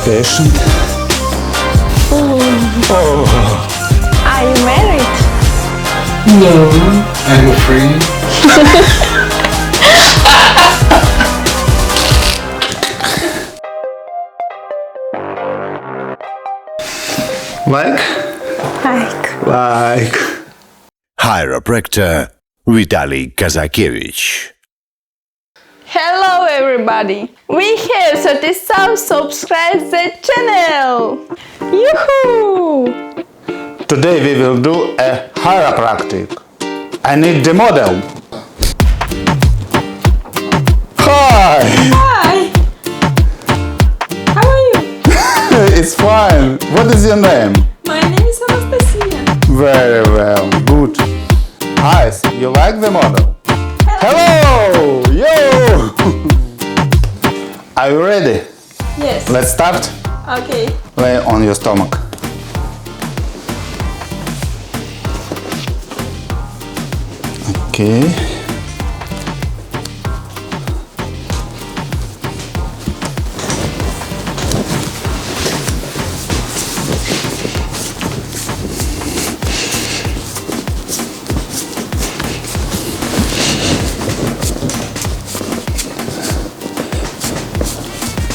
patient. Are you married? No, I'm free. Like? Like. Chiropractor Vitaly Kazakiewicz. Hello everybody! We have 37 subscribers the channel! Yoo-hoo! Today we will do a chiropractic. I need the model. Hi! Hi! How are you? It's fine. What is your name? My name is Anastasia. Very well. Good. Nice. You like the model? Hello! Yo! Are you ready? Yes. Let's start. Okay. Lay on your stomach. Okay.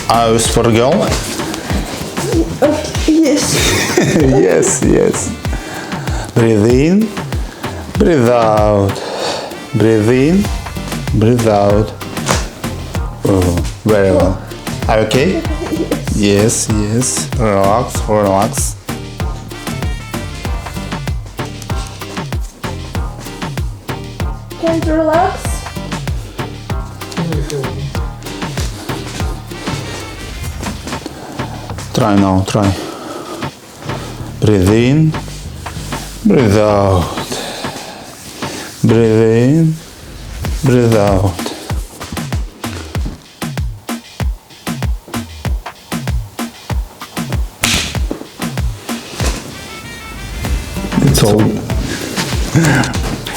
Eyes for girl? Yes. Yes, yes. Breathe in, breathe out. Breathe in, breathe out. Oh, very well. Are you okay? Yes, yes. Relax, relax. Can you relax? Try now, try. Breathe in, breathe out. Breathe in, breathe out. It's all.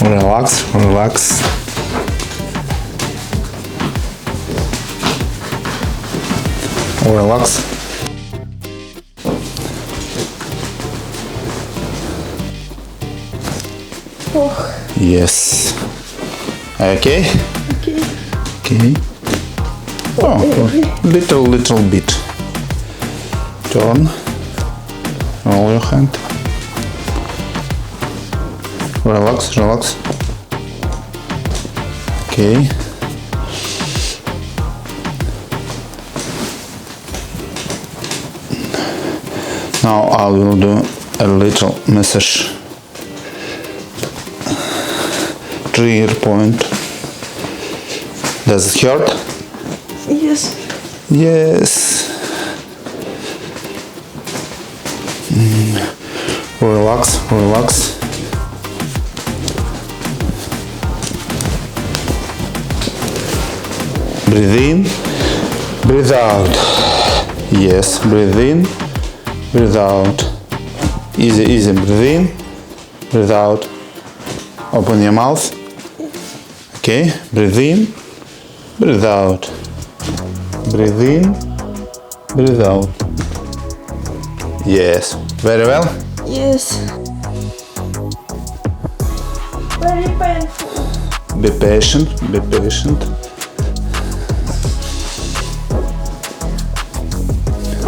Relax, relax. Relax. Oh, Yes. Okay? okay. Okay. Oh, little bit. Turn. Roll your hand. Relax, relax. Okay. Now I will do a little massage. Trigger point. Does it hurt? Yes. Yes. Relax, relax. Breathe in, breathe out. Yes, breathe in, breathe out. Easy, easy. Breathe in, breathe out. Open your mouth. Okay, breathe in, breathe out. Breathe in, breathe out. Yes, very well. Yes. Very painful. Be patient, be patient.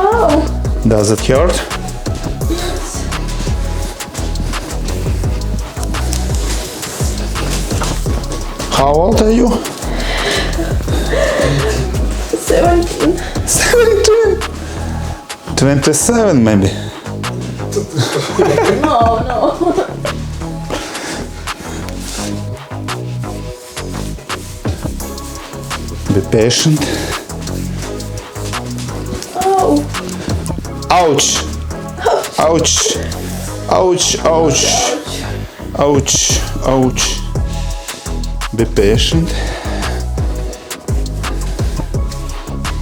Oh, Does it hurt? yes. How old are you? 17. 17. 27 maybe. No. Be patient. Oh, Ouch! Ouch! Ouch! Ouch! Ouch! Ouch! Be patient.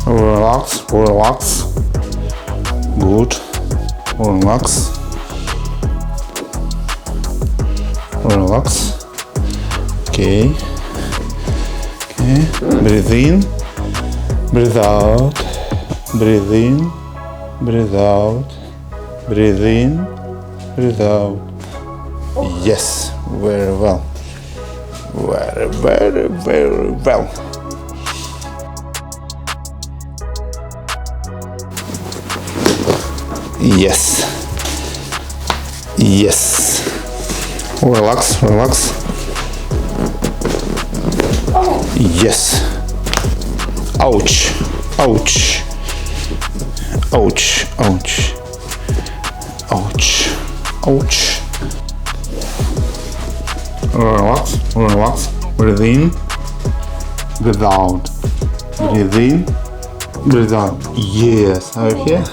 Relax, relax. Good. Relax. Relax. Okay. Okay. Breathe in. Breathe out. Breathe in. breathe out, breathe in, breathe out. Yes, very well. Very well. Yes. Yes. Relax, relax. Yes. Ouch. Ouch. Ouch. Ouch. Ouch. Ouch. Relax, relax. Breathe in, breathe out. Breathe in, breathe out. Yes. Are you here?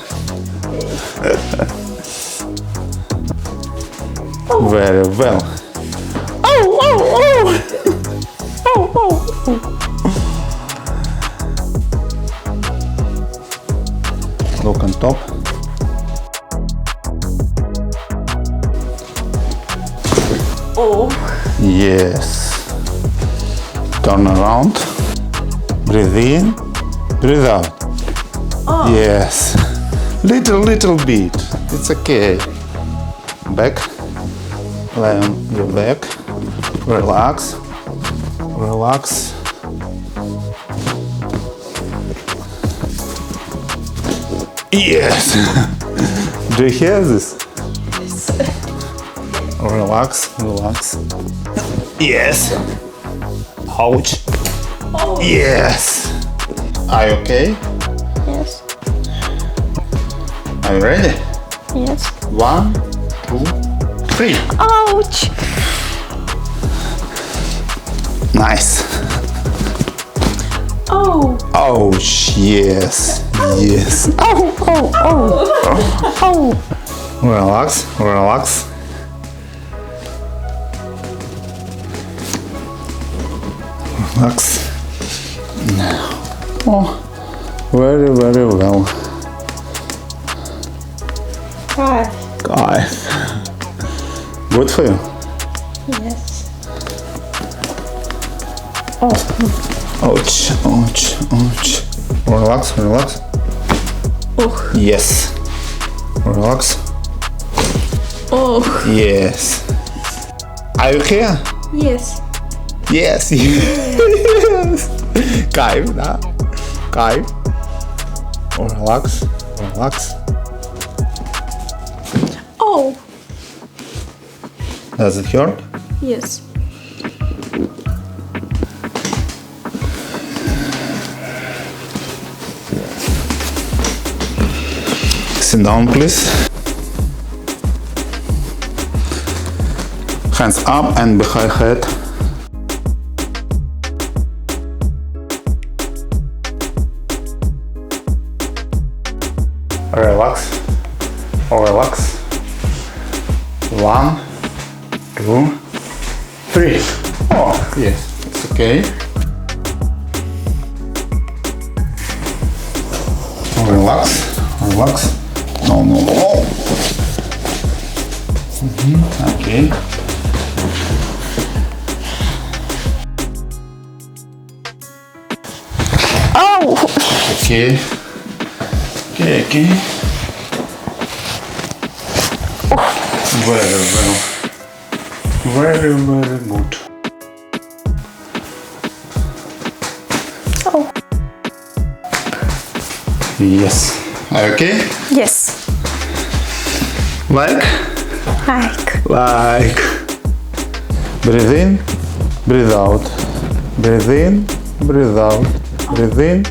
Very well. Oh, oh, oh! Oh, oh, oh. Look on top. Oh. Yes. Turn around. Breathe in. Breathe out. Yes. Little bit. It's okay. Back. Lay on your back. Relax. Relax. Yes. Do you hear this? Relax, relax. Yes. Ouch. Oh. Yes. Are you okay? Yes. Are you ready? Yes. 1, 2, 3. Ouch. Nice. Oh. Ouch. Yes. Yes. Oh. Oh. Oh. Oh. Relax, relax. Relax. Oh, very well. Hi. Guys. Good for you. Yes. Ouch, ouch, ouch. Relax, relax. Oh. Yes. Relax. Oh. Yes. Are you here? Yes. Yes. Yes. Кайф, да? Кайф. Relax, relax. Oh. Does it hurt? Yes. Sit down, please. Hands up and behind head. Relax. Relax. 1, 2, 3. Oh, yes, it's okay. Relax. Relax. No. Okay. Oh. Okay. Okay. Very well. Very good. Oh. Yes. Are you okay? Yes. Like? Like. Breathe in, breathe out. Breathe in, breathe out. Breathe in,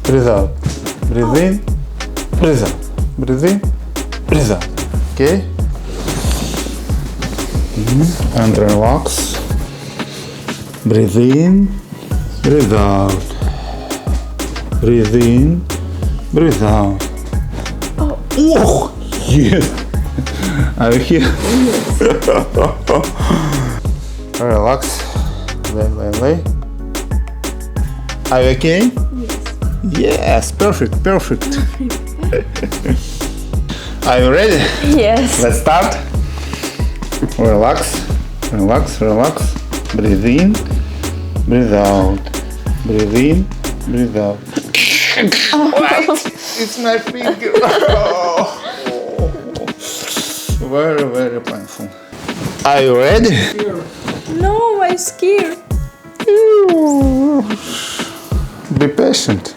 breathe out. Breathe in, breathe out. Breathe in, breathe out. Okay? And relax. Breathe in, breathe out. Breathe in, breathe out. Oh, yes. Are you here? Relax. Lay. Are you okay? Yes. Perfect. Are you ready? Yes. Let's start. Relax. Breathe in, breathe out. Breathe in, breathe out. It's my finger. Very, very painful. Are you ready? No, I'm scared. Be patient.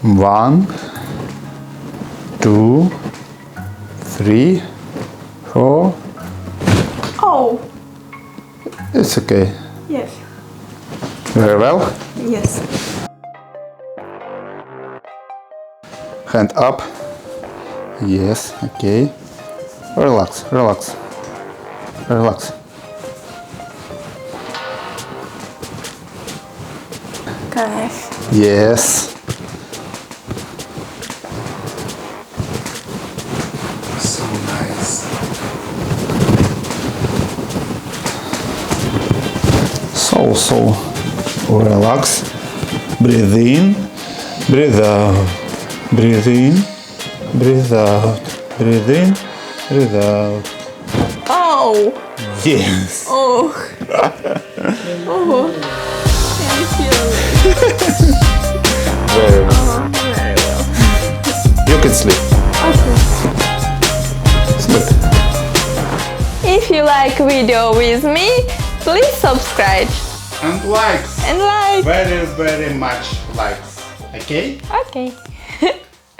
One, 2, 3, 4. Oh, It's okay. yes. Very well. Yes. Hand up. Yes, okay. Relax, relax. Relax. Guys. Yes. So nice. So relax. Breathe in, breathe out. Breathe in, breathe out. Breathe in, breathe out. Oh. Yes. Oh. Oh. I feel it. Very well. Oh, very well. You can sleep. Okay. Sleep. If you like video with me, please subscribe And likes. and like. Very, very much likes. Okay? Okay.